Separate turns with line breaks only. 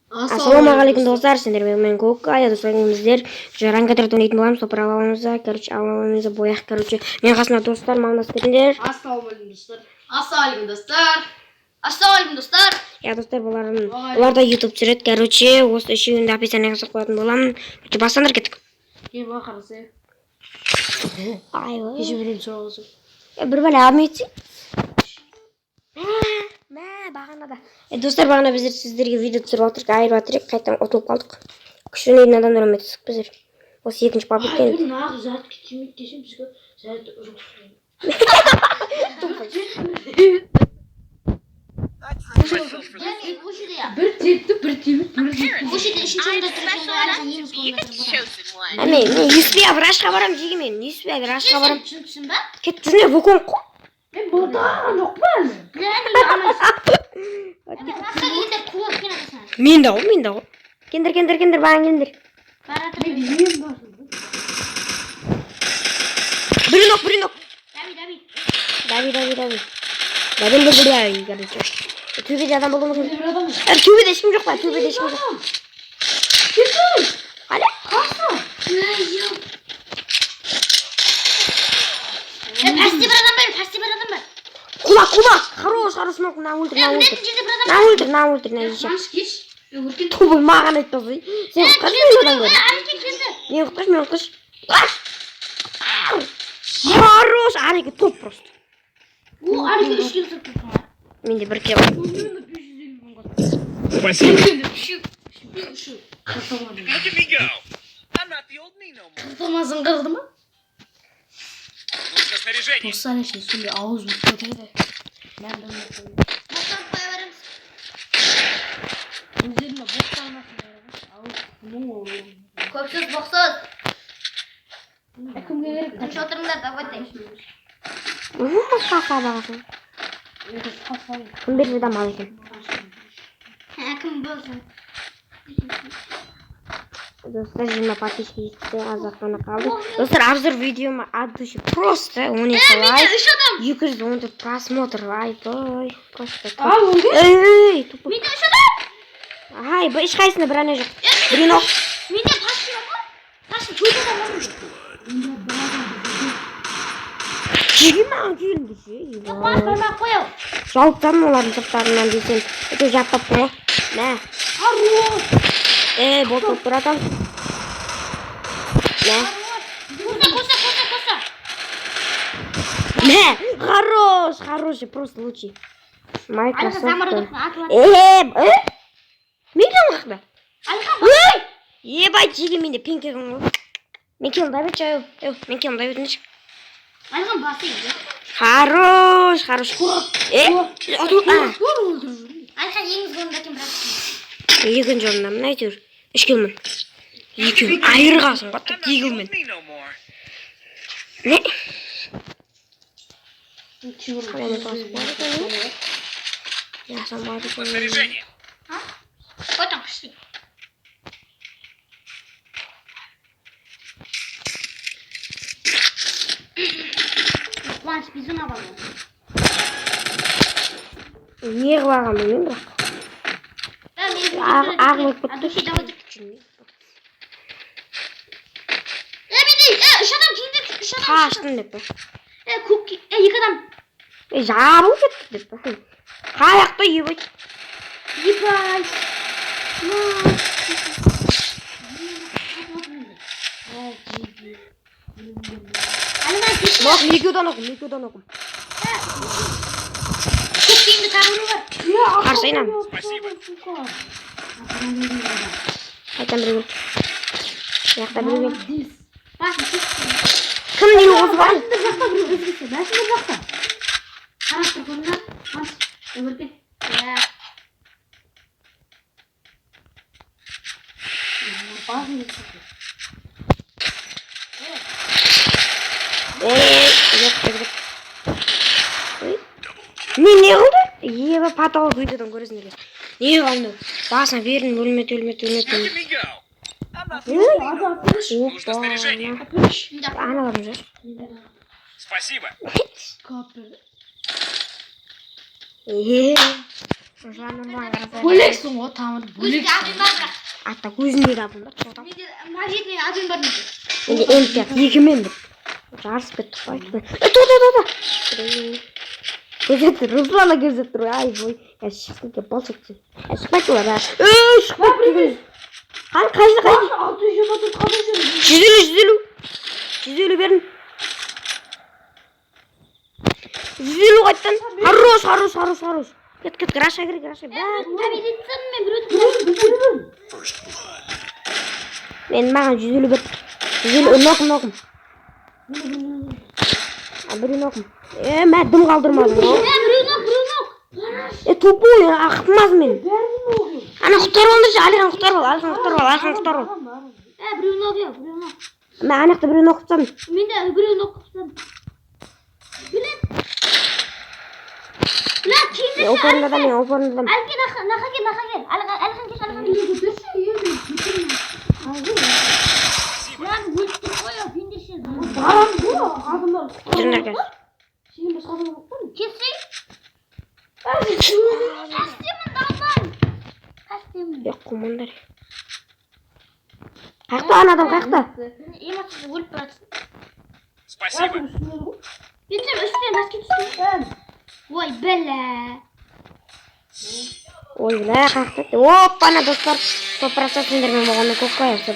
Ассалаумағалейкум достар, сендермен Кока, я достарыңыздар жараңғатыр ойнайтын боламыз, топырақ аламызда, аламызда бояқ, мен қасымда достар, маңдастырыңдар.
Ассалаумағалейкум достар. Ассалаумағалейкум достар. Ассалаумағалейкум достар.
Я достар, бұларда YouTube түсіреді, осы үшеуінде описание жасап қоятын боламын. Бастаңдар кеттік.
Ең қарасы.
Айва.
Кеше біреуін сұрағызы.
Бір бәле алмайтсы. Бағанада. Достар, бағана біздер сіздерге видео түсіріп отырдық, айырып отырдық, қайтадан ұтылып қалдық. Күшінейдің адамдар өметтісік біздер. Осы екінші пабликтен.
Ай, нағы зат кетемейді десем, бізге зат ұрып сұрайын. Бір тетті, бір темет, бір жетті.
Осы жерде үшінші орында тұрған
Мен еспей врачқа барам жеге мен. Еспей врачқа барам.
түсін ба?
Кет жүріне вукон қо.
Мен болдаған жоқ па әлі?
Мен да ғой. Кендір, баған кендір.
Мен ең басым.
Бірін оқ. Дави, короче. Төбеде адам болу мүмкін. Төбеде ешкім жоқ па?
Кетті!
Қане?
Қасы!
Пәсте бір адам бар.
Кула. Хорош, мөкін. На өлтір.
Қанш кеш?
Тобыл маған айтпасы. Сен құтқаш мен одан көрі. Мен құтқаш. Хорош, әрекет топ просто.
О, әрекет үш келіп тұр.
Менде бір кел.
Спасибо.
Look
at me go. I'm not the old me no more.
Қыртамасын қырды ма?
Нужно снаряжение.
Достар ешін сондай ауыз өткетеді.
Боқтан қоя барамыз.
Өздеріне боқтанмасын ауыз мұң олуы.
Көпсіз боқсыз.
Кімге керек?
Күнші отырыңдар, давай.
Қақа бағасын. Кім берді да мал екен.
Кім болсын.
Достар, 20 подписчики жетті, азақ қана қалды. Достар, обзор видеома от души просто 12 лайк, 214 просмотр. Ай-бай, просто топ. Эй, тупо.
Менде үш адам.
Ай, ешқайсында бір ана жоқ. Бірін оқ.
Менде пашты бар ма? Пашты төрт адам бар.
Неге маған келінді
Пашты бармақ қояу.
Жауыптан олардың сырттарынан десен. Өте жаттап қоя. Мә. Болтып бұратан. Мә.
Коса.
Мә. Хороший, просто лучший. Microsoft. Мен келім қақпа. Ебай, жеге менде пен келім ғой. Мен келім дайбет жайу. Мен келім дайбет нешік.
Алған басы еді.
Хорош.
Алған еңіз қолында кем бірақ.
Екінші орында мұна әйтеуір. 3 келмін. Екеуін айырғасын қаттып
I'm not the old
дегілмен.
me no more.
Не?
Нужно снаряжение.
Қотан қышты. Қуаныш безуна бар.
Не қылаған білмеймін бірақ. Ағылып бұтты.
Үш адам кейді.
Қаштын деп пі.
Екі адам.
Жабыл кетті деп пі. Қаяқта ебай.
Ебай.
Бақ, екеуден оқым.
Көпкейінді тағыру бар.
Қарсайнам.
Спасибо.
Қайтан бірігіл. Яқта бірігіл.
Басын көпкейін.
Кім дейін осы бар?
Бәсін бір жақта. Қарап тұрғанда. Өмірген.
Мен не қылды? Еба паталы видеодан көресіңдер. Не қалды? Басына берін, өлмет.
Look at me go. I'm not the old me no more. Нужно снаряжение.
Аналарым жүр.
Спасибо.
Капер.
Жанрман қараса.
Бөлексің ғой тамыр.
Өзге адым бар бірақ.
Ата көзінде дабылдар.
Менде магнитный адым бар менде.
Енді эмпият 2 мен деп. Жарысып кеттік қой. Ту. Көзетті, Руслана көзетті. Ай бой. Я шыққанке болшықсың. Шықпайды олар. Шықпайды. Қайсы. 150 берін. 150 қайттан. Хорош. Кет, краша кір. Мен маған 150 бер. 150 нокым. Біреу нокым. Мен дым қалдырмадым.
Біреу нок.
Тупой, ақпымаз мен. Ана құқтар болдыршы, Алихан құқтар бол.
Біреу нок.
Мен анақты біреу нок құптам.
Менде біреу нок құптам. Білет, кейінді
Опорындадам.
Әлкен, нақа кел. Әлкен кеш. Lan өлтір қойып, ендеше.
Жүріңдер кәз.
Кесей? Кастемін, давай.
Құмандар. Қақта адам, қақта.
Ематсыз өліп баратсың.
Спасибо.
Ертең үстіне баскет үстіне. Ой, бәлә.
Ой, қақта. Оппана достар. 100% сендермен болғанда көк қоясы